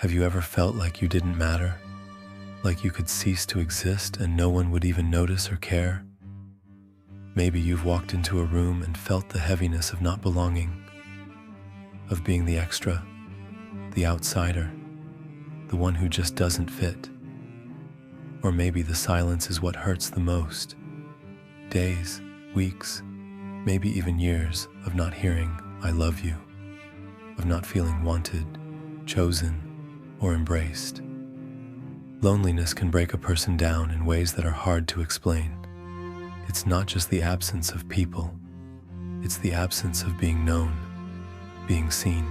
Have you ever felt like you didn't matter? Like you could cease to exist and no one would even notice or care? Maybe you've walked into a room and felt the heaviness of not belonging, of being the extra, the outsider, the one who just doesn't fit. Or maybe the silence is what hurts the most. Days, weeks, maybe even years of not hearing "I love you," of not feeling wanted, chosen, or embraced. Loneliness can break a person down in ways that are hard to explain. It's not just the absence of people, it's the absence of being known, being seen,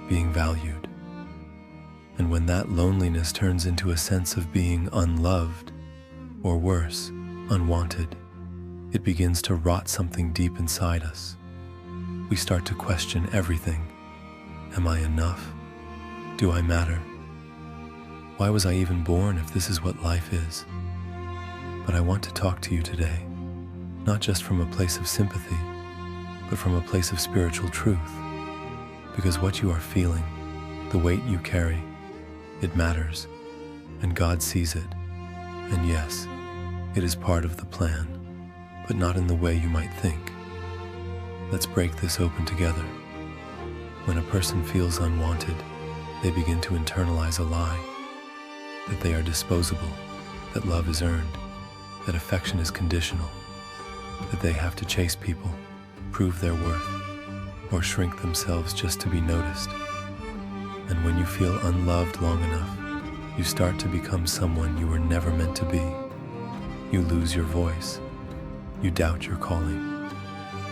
being valued. And when that loneliness turns into a sense of being unloved, or worse, unwanted, it begins to rot something deep inside us. We start to question everything. Am I enough? Do I matter? Why was I even born if this is what life is? But I want to talk to you today, not just from a place of sympathy, but from a place of spiritual truth. Because what you are feeling, the weight you carry, it matters, and God sees it. And yes, it is part of the plan, but not in the way you might think. Let's break this open together. When a person feels unwanted, they begin to internalize a lie, that they are disposable, that love is earned, that affection is conditional, that they have to chase people, prove their worth, or shrink themselves just to be noticed. And when you feel unloved long enough, you start to become someone you were never meant to be. You lose your voice. You doubt your calling.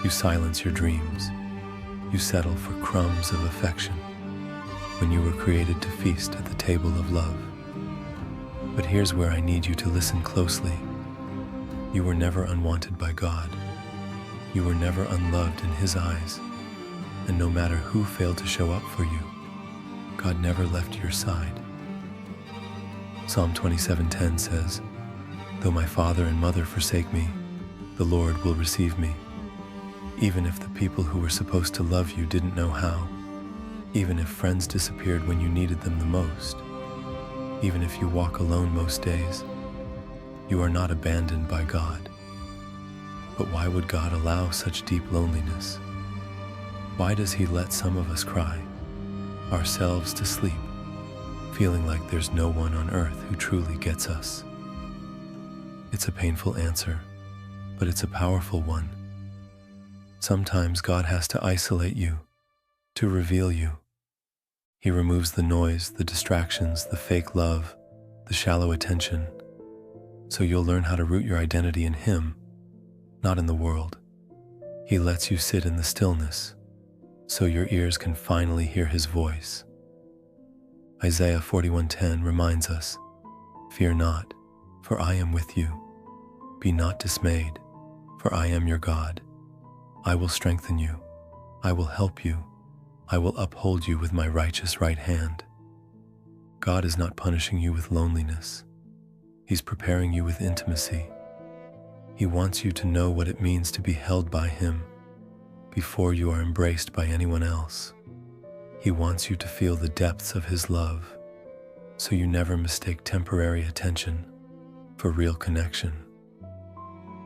You silence your dreams. You settle for crumbs of affection when you were created to feast at the table of love. But here's where I need you to listen closely. You were never unwanted by God. You were never unloved in His eyes. And no matter who failed to show up for you, God never left your side. Psalm 27:10 says, "Though my father and mother forsake me, the Lord will receive me." Even if the people who were supposed to love you didn't know how, even if friends disappeared when you needed them the most, even if you walk alone most days, you are not abandoned by God. But why would God allow such deep loneliness? Why does He let some of us cry ourselves to sleep, feeling like there's no one on earth who truly gets us? It's a painful answer, but it's a powerful one. Sometimes God has to isolate you, to reveal you. He removes the noise, the distractions, the fake love, the shallow attention, so you'll learn how to root your identity in Him, not in the world. He lets you sit in the stillness, so your ears can finally hear His voice. Isaiah 41:10 reminds us, "Fear not, for I am with you. Be not dismayed, for I am your God. I will strengthen you. I will help you. I will uphold you with my righteous right hand." God is not punishing you with loneliness. He's preparing you with intimacy. He wants you to know what it means to be held by Him before you are embraced by anyone else. He wants you to feel the depths of His love, so you never mistake temporary attention for real connection.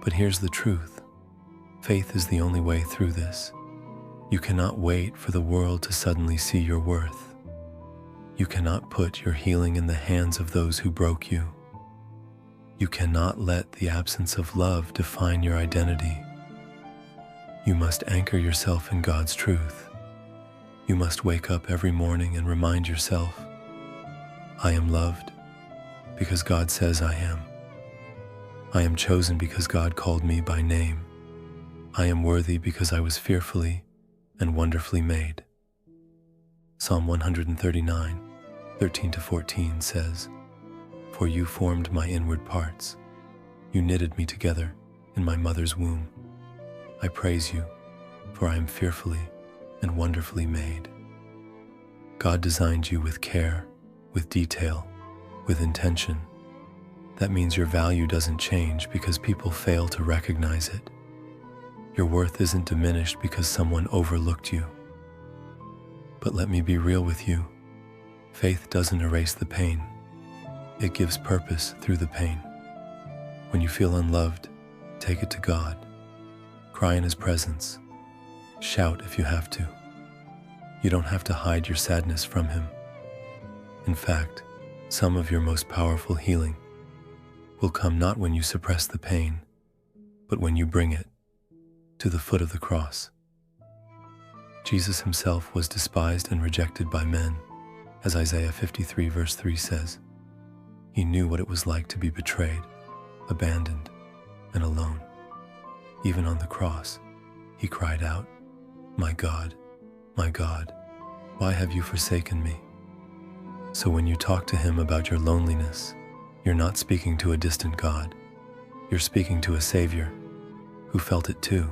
But here's the truth. Faith is the only way through this. You cannot wait for the world to suddenly see your worth. You cannot put your healing in the hands of those who broke you. You cannot let the absence of love define your identity. You must anchor yourself in God's truth. You must wake up every morning and remind yourself, "I am loved because God says I am. I am chosen because God called me by name. I am worthy because I was fearfully and wonderfully made." Psalm 139:13-14 says, "For you formed my inward parts. You knitted me together in my mother's womb. I praise you, for I am fearfully and wonderfully made." God designed you with care, with detail, with intention. That means your value doesn't change because people fail to recognize it. Your worth isn't diminished because someone overlooked you. But let me be real with you. Faith doesn't erase the pain. It gives purpose through the pain. When you feel unloved, take it to God. Cry in His presence. Shout if you have to. You don't have to hide your sadness from Him. In fact, some of your most powerful healing will come not when you suppress the pain, but when you bring it to the foot of the cross. Jesus Himself was despised and rejected by men, as Isaiah 53 verse 3 says. He knew what it was like to be betrayed, abandoned, and alone. Even on the cross, He cried out, my God, why have you forsaken me?" So when you talk to Him about your loneliness, you're not speaking to a distant God. You're speaking to a Savior who felt it too.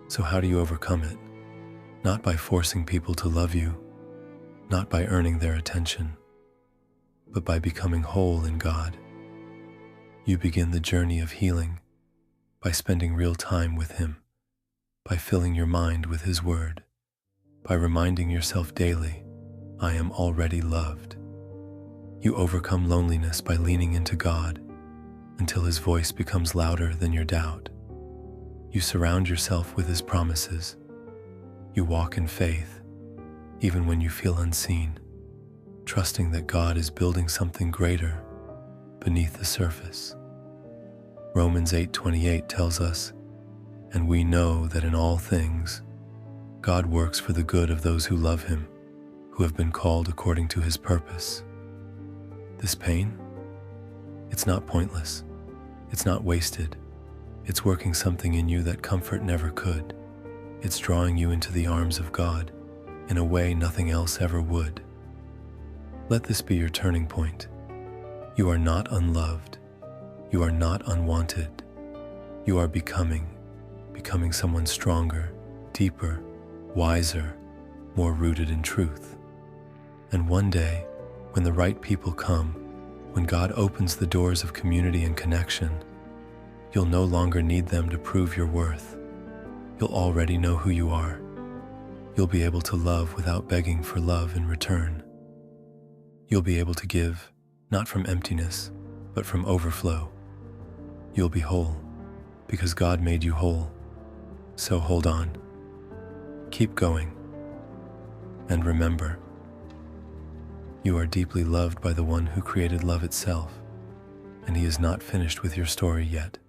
So how do you overcome it? Not by forcing people to love you, not by earning their attention, but by becoming whole in God. You begin the journey of healing by spending real time with Him, by filling your mind with His Word, by reminding yourself daily, I am already loved. You overcome loneliness by leaning into God until His voice becomes louder than your doubt. You surround yourself with His promises. You walk in faith, even when you feel unseen, trusting that God is building something greater beneath the surface. Romans 8:28 tells us, "And we know that in all things, God works for the good of those who love Him, who have been called according to His purpose." This pain, it's not pointless. It's not wasted. It's working something in you that comfort never could. It's drawing you into the arms of God in a way nothing else ever would. Let this be your turning point. You are not unloved. You are not unwanted. You are becoming someone stronger, deeper, wiser, more rooted in truth. And one day, when the right people come, when God opens the doors of community and connection, you'll no longer need them to prove your worth. You'll already know who you are. You'll be able to love without begging for love in return. You'll be able to give, not from emptiness, but from overflow. You'll be whole, because God made you whole. So hold on. Keep going. And remember, you are deeply loved by the one who created love itself, and He is not finished with your story yet.